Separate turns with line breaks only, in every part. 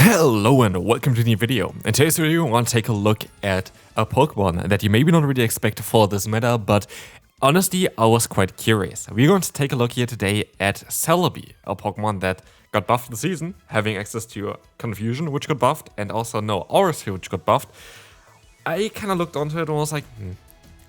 Hello and welcome to a new video. In today's video I want to take a look at a Pokemon that you maybe not really expect for this meta, but honestly I was quite curious. We're going to take a look here today at Celebi, a Pokemon that got buffed this season, having access to Confusion, which got buffed, and also Aura Sphere, which got buffed. I kind of looked onto it and was like,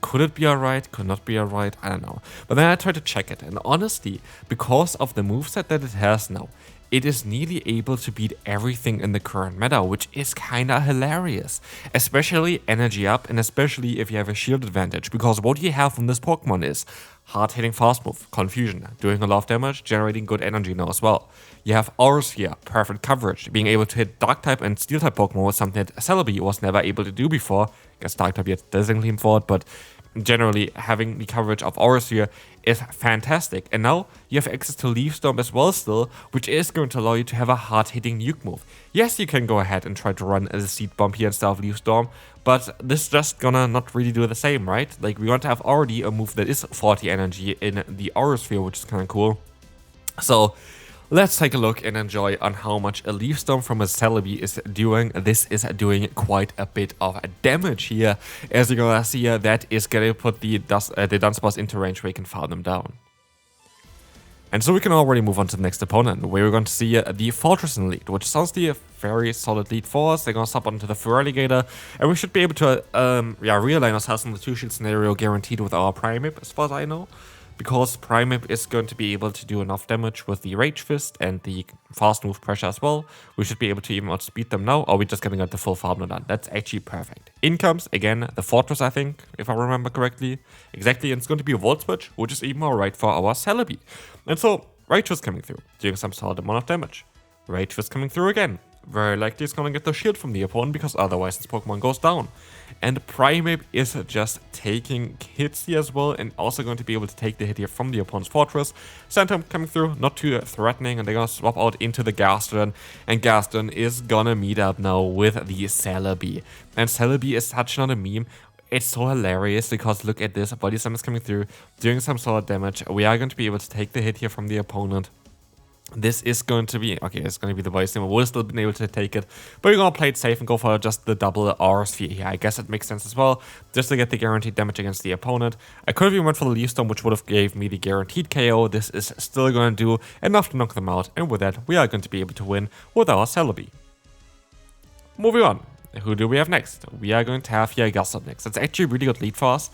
could it be alright? Could not be alright? I don't know. But then I tried to check it, and honestly, because of the moveset that it has now, it is nearly able to beat everything in the current meta, which is kinda hilarious. Especially energy up, and especially if you have a shield advantage, because what you have from this Pokemon is hard-hitting fast move, Confusion, doing a lot of damage, generating good energy now as well. You have Aura Sphere, perfect coverage, being able to hit Dark-type and Steel-type Pokemon was something that Celebi was never able to do before. I guess Dark-type yet doesn't claim for it, but generally having the coverage of Aura Sphere is fantastic. And now you have access to Leaf Storm as well still, which is going to allow you to have a hard-hitting nuke move. Yes, you can go ahead and try to run a Seed Bomb here instead of Leaf Storm, but this is just gonna not really do the same, right? Like, we want to have already a move that is 40 energy in the Aura Sphere, which is kinda cool. So let's take a look and enjoy on how much a Leaf Storm from a Celebi is doing. This is doing quite a bit of damage here. As you're gonna see, that is gonna put the Dunsparce into range where you can farm them down. And so we can already move on to the next opponent, where we're going to see the Fortress in the lead, which sounds like a very solid lead for us. They're gonna sub onto the Feraligatr, and we should be able to realign ourselves in the 2-shield scenario guaranteed with our Primeape, as far as I know. Because Primeape is going to be able to do enough damage with the Rage Fist and the fast move pressure as well. We should be able to even outspeed them now, or we're just gonna get the full farm done. That's actually perfect. In comes, again, the Fortress, I think, if I remember correctly. Exactly, and it's going to be a Volt Switch, which is even alright for our Celebi. And so, Rage Fist coming through, doing some solid amount of damage. Rage Fist coming through again. Very likely it's gonna get the shield from the opponent, because otherwise this Pokemon goes down. And Primeape is just taking hits here as well, and also going to be able to take the hit here from the opponent's Fortress. Phantom coming through, not too threatening, and they're gonna swap out into the Gastron, and Gastron is gonna meet up now with the Celebi. And Celebi is such not a meme. It's so hilarious because look at this, Body Slam is coming through, doing some solid damage. We are going to be able to take the hit here from the opponent. This is going to be, okay, it's going to be the Body Slam. We'll still be able to take it, but we're going to play it safe and go for just the double Aura Sphere here. I guess it makes sense as well, just to get the guaranteed damage against the opponent. I could have even went for the Leaf Storm, which would have gave me the guaranteed KO. This is still going to do enough to knock them out, and with that, we are going to be able to win with our Celebi. Moving on, who do we have next? We are going to have here Gastron next. It's actually a really good lead for us.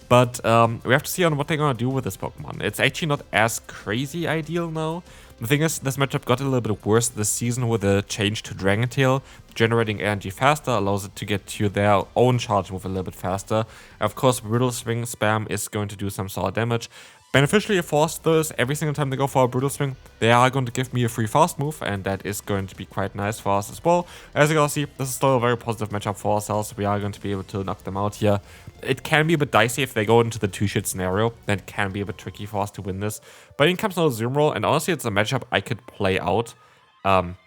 But we have to see on what they're gonna do with this Pokemon. It's actually not as crazy ideal now. The thing is, this matchup got a little bit worse this season with the change to Dragon Tail. Generating energy faster allows it to get to their own charge move a little bit faster. Of course, Brutal Swing spam is going to do some solid damage. Beneficially forced though is every single time they go for a Brutal Swing, they are going to give me a free fast move, and that is going to be quite nice for us as well. As you can see, this is still a very positive matchup for ourselves. We are going to be able to knock them out here. It can be a bit dicey if they go into the 2-shield scenario. That can be a bit tricky for us to win this. But in comes now Zoom Roll, and honestly, it's a matchup I could play out.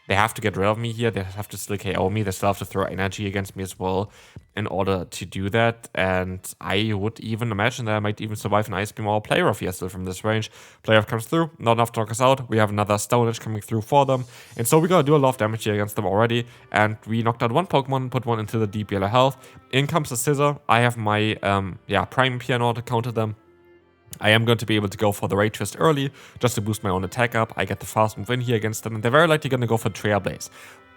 They have to get rid of me here. They have to still KO me. They still have to throw energy against me as well in order to do that. And I would even imagine that I might even survive an Ice Beam or a Play Rough here still from this range. Play Rough comes through, not enough to knock us out. We have another Stone Edge coming through for them. And so we gotta do a lot of damage here against them already. And we knocked out one Pokemon and put one into the deep yellow health. In comes the Scissor. I have my Primeape here in order to counter them. I am going to be able to go for the Rage Fist early, just to boost my own attack up. I get the fast move in here against them, and they're very likely going to go for Trailblaze.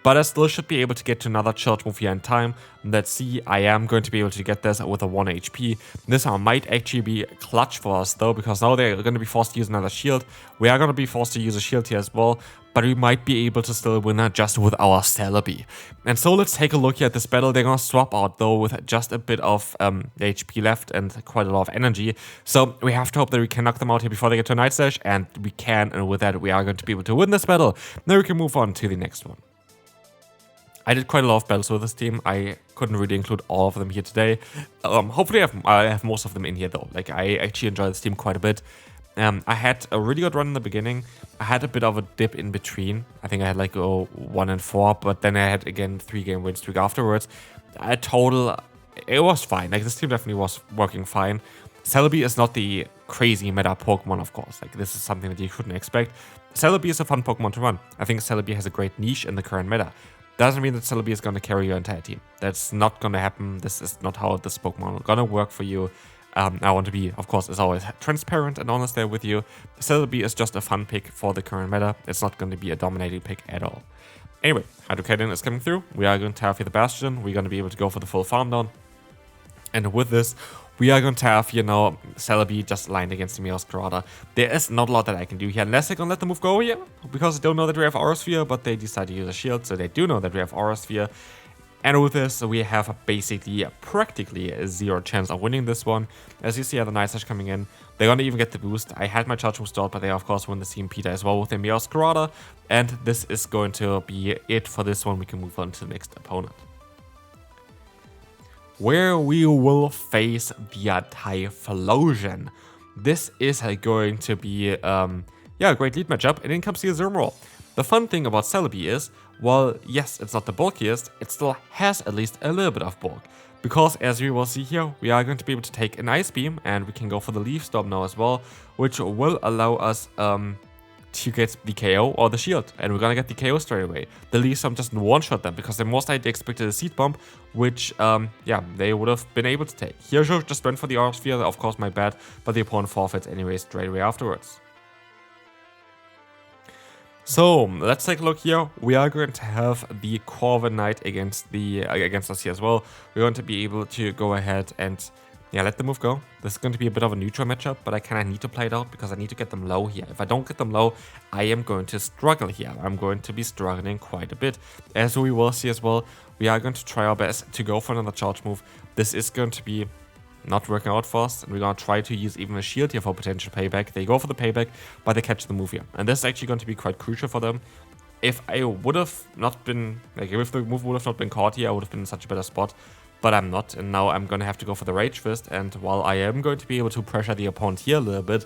But I still should be able to get to another charge move here in time. Let's see, I am going to be able to get this with a 1 HP. This might actually be clutch for us though, because now they're going to be forced to use another shield. We are going to be forced to use a shield here as well, but we might be able to still win just with our Celebi. And so let's take a look here at this battle. They're going to swap out though with just a bit of HP left and quite a lot of energy. So we have to hope that we can knock them out here before they get to a Night Slash, and we can, and with that we are going to be able to win this battle. Now we can move on to the next one. I did quite a lot of battles with this team. I couldn't really include all of them here today. Hopefully I have most of them in here though. Like, I actually enjoy this team quite a bit. I had a really good run in the beginning. I had a bit of a dip in between. I think I had like 1-4, but then I had again 3-game win streak afterwards. Total, it was fine. Like, this team definitely was working fine. Celebi is not the crazy meta Pokemon, of course. Like, this is something that you couldn't expect. Celebi is a fun Pokemon to run. I think Celebi has a great niche in the current meta. doesn't mean that Celebi is going to carry your entire team. That's not going to happen. This is not how this Pokemon is going to work for you. I want to be, of course, as always, transparent and honest there with you. Celebi is just a fun pick for the current meta. It's not going to be a dominating pick at all. Anyway, Hydrocaden is coming through. We are going to have here the Bastion. We're going to be able to go for the full farm down. And with this, we are going to have, Celebi just lined against the Meowscarada. There is not a lot that I can do here, unless I can let the move go here, because I don't know that we have Aura Sphere, but they decide to use a shield, so they do know that we have Aura Sphere. And with this, we have basically practically a 0 chance of winning this one. As you see, the Night Slash coming in. They're going to even get the boost. I had my charge move stalled, but they of course win the Team Pitta as well with their Meowscarada. And this is going to be it for this one. We can move on to the next opponent, where we will face the Typhlosion. This is going to be a great lead matchup, and in comes the Azumarill. The fun thing about Celebi is, while yes, it's not the bulkiest, it still has at least a little bit of bulk. Because as we will see here, we are going to be able to take an Ice Beam, and we can go for the Leaf Storm now as well, which will allow us to get the KO or the shield, and we're gonna get the KO straight away. The Leaf Storm just one-shot them, because they most likely expected a Seed Bomb, which, they would have been able to take. Here, just went for the Aura Sphere, of course my bad, but the opponent forfeits anyway straight away afterwards. So, let's take a look here. We are going to have the Corviknight against us here as well. We're going to be able to go ahead and let the move go. This is going to be a bit of a neutral matchup, but I kind of need to play it out because I need to get them low here. If I don't get them low, I am going to struggle here. I'm going to be struggling quite a bit. As we will see as well, we are going to try our best to go for another charge move. This is going to be not working out for us, and we're going to try to use even a shield here for potential payback. They go for the payback, but they catch the move here. And this is actually going to be quite crucial for them. If I would have not been, if the move would have not been caught here, I would have been in such a better spot. But I'm not, and now I'm going to have to go for the Rage Fist, and while I am going to be able to pressure the opponent here a little bit,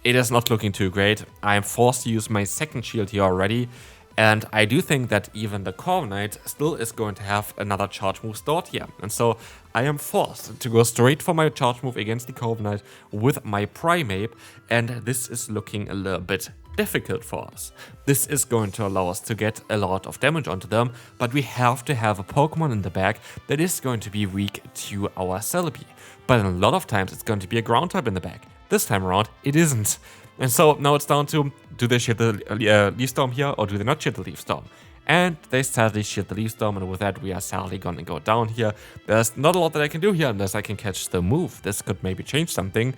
it is not looking too great. I am forced to use my second shield here already, and I do think that even the Corviknight still is going to have another charge move stored here. And so I am forced to go straight for my charge move against the Corviknight with my Primeape, and this is looking a little bit difficult for us. This is going to allow us to get a lot of damage onto them, but we have to have a Pokemon in the back that is going to be weak to our Celebi. But a lot of times it's going to be a ground type in the back. This time around, it isn't. And so now it's down to, do they shield the Leaf Storm here, or do they not shield the Leaf Storm? And they sadly shield the Leaf Storm, and with that we are sadly gonna go down here. There's not a lot that I can do here unless I can catch the move. This could maybe change something.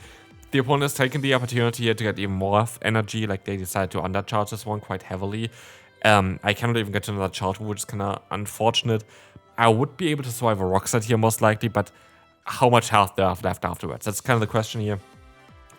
The opponent has taken the opportunity here to get even more energy, like they decide to undercharge this one quite heavily. I cannot even get to another charge move, which is kind of unfortunate. I would be able to survive a Rock Slide here most likely, but how much health do I have left afterwards? That's kind of the question here.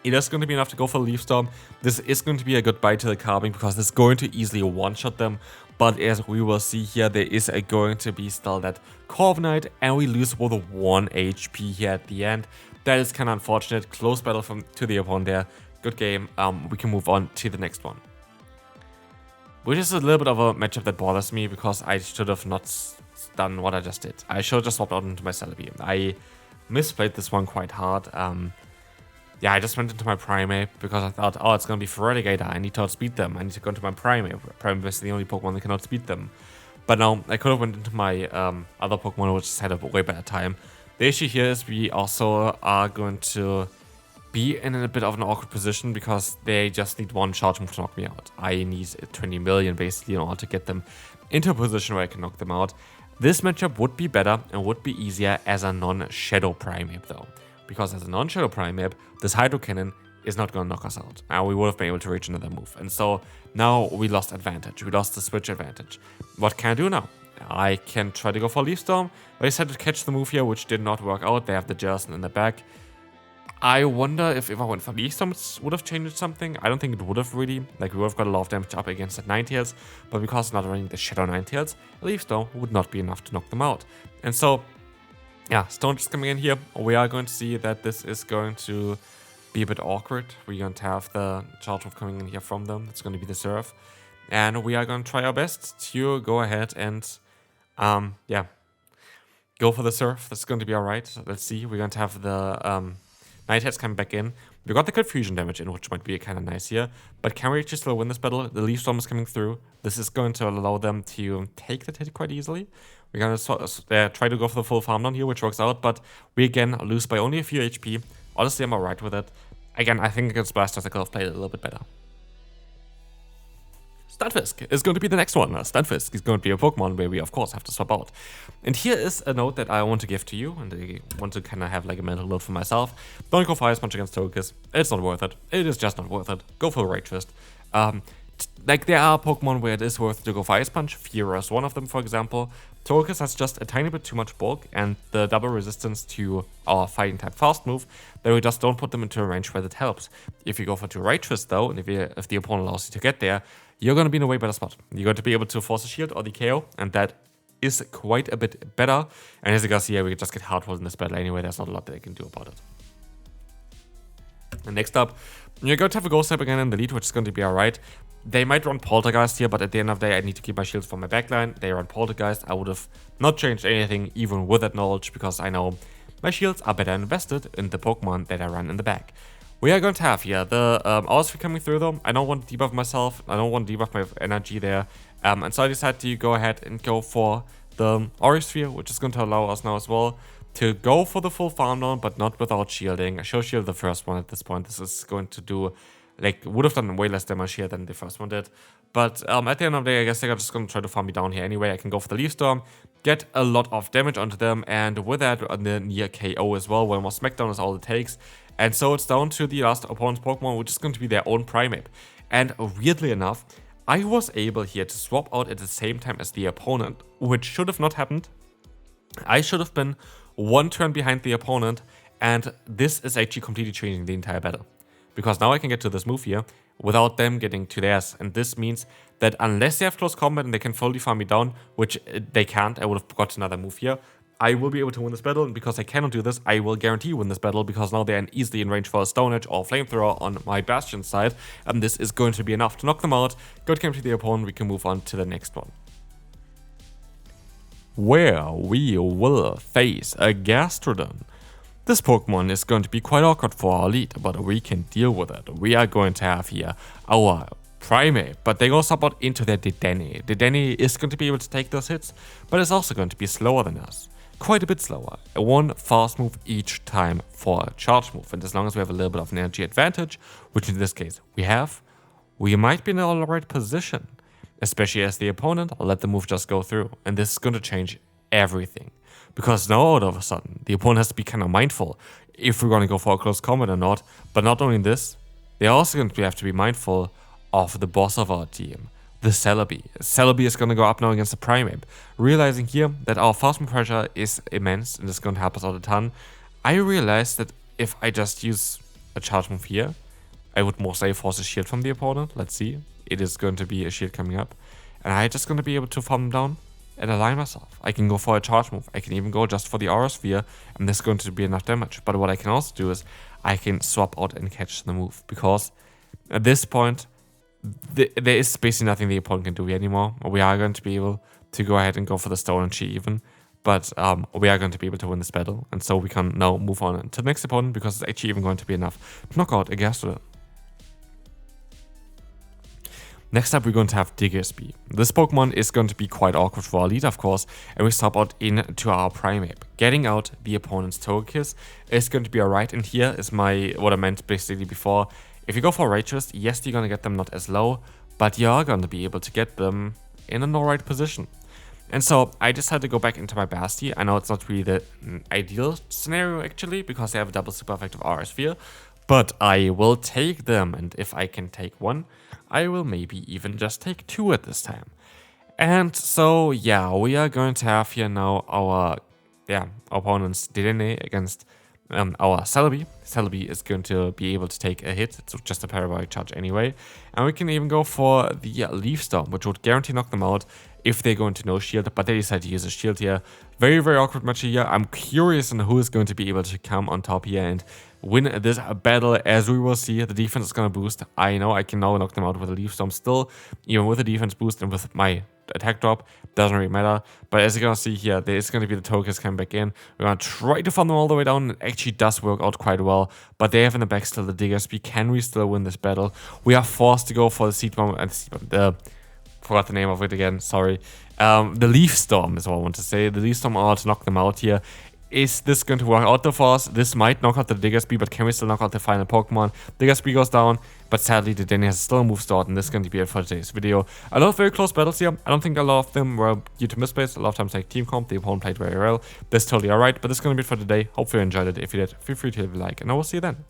It is going to be enough to go for the Leaf Storm. This is going to be a goodbye to the Carbing because it's going to easily one-shot them. But as we will see here, there is going to be still that Corviknight, and we lose with 1 HP here at the end. That is kind of unfortunate. Close battle to the opponent there. Good game. We can move on to the next one, which is a little bit of a matchup that bothers me because I should have not done what I just did. I should have just swapped out into my Celebi. I misplayed this one quite hard. I just went into my Primeape because I thought, oh, it's going to be Feraligatr. I need to outspeed them. I need to go into my Primeape. Primeape is the only Pokemon that can outspeed them. But no, I could have went into my other Pokemon, which just had a way better time. The issue here is we also are going to be in a bit of an awkward position because they just need one charge move to knock me out. I need 20 million basically in order to get them into a position where I can knock them out. This matchup would be better and would be easier as a non-Shadow Primeape though. Because as a non-Shadow Primeape, this Hydro Cannon is not going to knock us out. And we would have been able to reach another move. And so now we lost advantage. We lost the switch advantage. What can I do now? I can try to go for Leaf Storm. But I decided to catch the move here, which did not work out. They have the Jerson in the back. I wonder if I went for Leaf Storm, it would have changed something. I don't think it would have really. Like, we would have got a lot of damage up against that Ninetales. But because it's not running the Shadow Ninetales, Leaf Storm would not be enough to knock them out. And so, yeah, Stone just coming in here. We are going to see that this is going to be a bit awkward. We're going to have the charge move coming in here from them. It's going to be the Surf. And we are going to try our best to go ahead and, go for the Surf. That's going to be alright. Let's see. We're going to have the Nightheads coming back in. We got the Confusion damage in, which might be kind of nice here. But can we actually still win this battle? The Leaf Storm is coming through. This is going to allow them to take that hit quite easily. We're going to try to go for the full farm down here, which works out. But we again lose by only a few HP. Honestly, I'm alright with it. Again, I think against Blasters I could have played it a little bit better. Stunfisk is going to be the next one. Stunfisk is going to be a Pokemon where we, of course, have to swap out. And here is a note that I want to give to you, and I want to kind of have like a mental note for myself. Don't go for Ice Punch against Togekiss. It's not worth it. It is just not worth it. Go for Ray Twist. Like, there are Pokemon where it is worth to go for Ice Punch. Fear is one of them, for example. Togekiss has just a tiny bit too much bulk and the double resistance to our Fighting type fast move that we just don't put them into a range where that helps. If you go for 2 Ray Twist though, and if the opponent allows you to get there, you're going to be in a way better spot. You're going to be able to force a shield or the KO, and that is quite a bit better. And as you can see here, we just get hard rolled in this battle anyway. There's not a lot that I can do about it. And next up, you're going to have a Ghost type again in the lead, which is going to be alright. They might run Poltergeist here, but at the end of the day, I need to keep my shields for my backline. They run Poltergeist. I would have not changed anything, even with that knowledge, because I know my shields are better invested in the Pokemon that I run in the back. We are going to have here the RSV coming through though. I don't want to debuff myself. I don't want to debuff my energy there. And so I decided to go ahead and go for the Aurisphere, which is going to allow us now as well to go for the full farm down, but not without shielding. I show shield the first one at this point. This is going to do, like, would have done way less damage here than the first one did. But at the end of the day, I guess they're just going to try to farm me down here anyway. I can go for the Leaf Storm, get a lot of damage onto them, and with that, the near KO as well. One more Smackdown is all it takes. And so it's down to the last opponent's Pokemon, which is going to be their own Primeape. And weirdly enough, I was able here to swap out at the same time as the opponent, which should have not happened. I should have been 1 turn behind the opponent, and this is actually completely changing the entire battle. Because now I can get to this move here without them getting to theirs. And this means that unless they have close combat and they can fully farm me down, which they can't, I would have got another move here, I will be able to win this battle. And because I cannot do this, I will guarantee win this battle, because now they're easily in range for a Stone Edge or Flamethrower on my Bastion side. And this is going to be enough to knock them out. Good game to the opponent. We can move on to the next one, where we will face a Gastrodon. This Pokemon is going to be quite awkward for our lead, but we can deal with it. We are going to have here our Primeape, but they go support into their Dedenne. Dedenne is going to be able to take those hits, but it's also going to be slower than us. Quite a bit slower. 1 fast move each time for a charge move, and as long as we have a little bit of an energy advantage, which in this case we have, we might be in the alright position. Especially as the opponent, I'll let the move just go through, and this is going to change everything. Because now all of a sudden, the opponent has to be kind of mindful if we're going to go for a close combat or not. But not only this, they're also going to have to be mindful of the boss of our team, the Celebi. Celebi is going to go up now against the Primeape. Realizing here that our fast move pressure is immense and is going to help us out a ton, I realized that if I just use a charge move here, I would most likely force a shield from the opponent. Let's see. It is going to be a shield coming up. And I'm just going to be able to farm them down and align myself. I can go for a charge move. I can even go just for the Aura Sphere, and this is going to be enough damage. But what I can also do is I can swap out and catch the move, because at this point, there is basically nothing the opponent can do anymore. We are going to be able to go ahead and go for the Stone Chi even, but we are going to be able to win this battle, and so we can now move on to the next opponent, because it's actually even going to be enough to knock out a Gastrodon. Next up, we're going to have Diggersby. This Pokemon is going to be quite awkward for our lead, of course, and we swap out into our Primeape. Getting out the opponent's Togekiss is going to be alright, and here is what I meant basically before. If you go for Ray Twist, yes, you're going to get them not as low, but you are going to be able to get them in an alright position. And so I just had to go back into my Basti. I know it's not really the ideal scenario actually, because they have a double super effective Aura Sphere, but I will take them, and if I can take 1, I will maybe even just take 2 at this time. And so, yeah, we are going to have here now our opponent's Dedenne against our Celebi. Celebi is going to be able to take a hit. It's just a parabolic charge anyway. And we can even go for the Leaf Storm, which would guarantee knock them out if they're going to no shield, but they decide to use a shield here. Very, very awkward match here. I'm curious on who is going to be able to come on top here and win this battle. As we will see, the defense is going to boost. I know I can now knock them out with a Leaf Storm still, even with the defense boost and with my attack drop, doesn't really matter. But as you're going to see here, there is going to be the Togekiss coming back in. We're going to try to farm them all the way down. It actually does work out quite well, but they have in the back still the Diggersby. Can we still win this battle? We are forced to go for the Seed Bomb and forgot the name of it again, sorry. The Leaf Storm is what I want to say. The Leaf Storm are to knock them out here. Is this going to work out for us? This might knock out the Diggersby, but can we still knock out the final Pokemon? Diggersby goes down, but sadly the Denny has still a move start, and this is going to be it for today's video. A lot of very close battles here. I don't think a lot of them were due to misplays. A lot of times like team comp, the opponent played very well. That's totally alright, but this is going to be it for today. Hopefully you enjoyed it. If you did, feel free to leave a like, and I will see you then.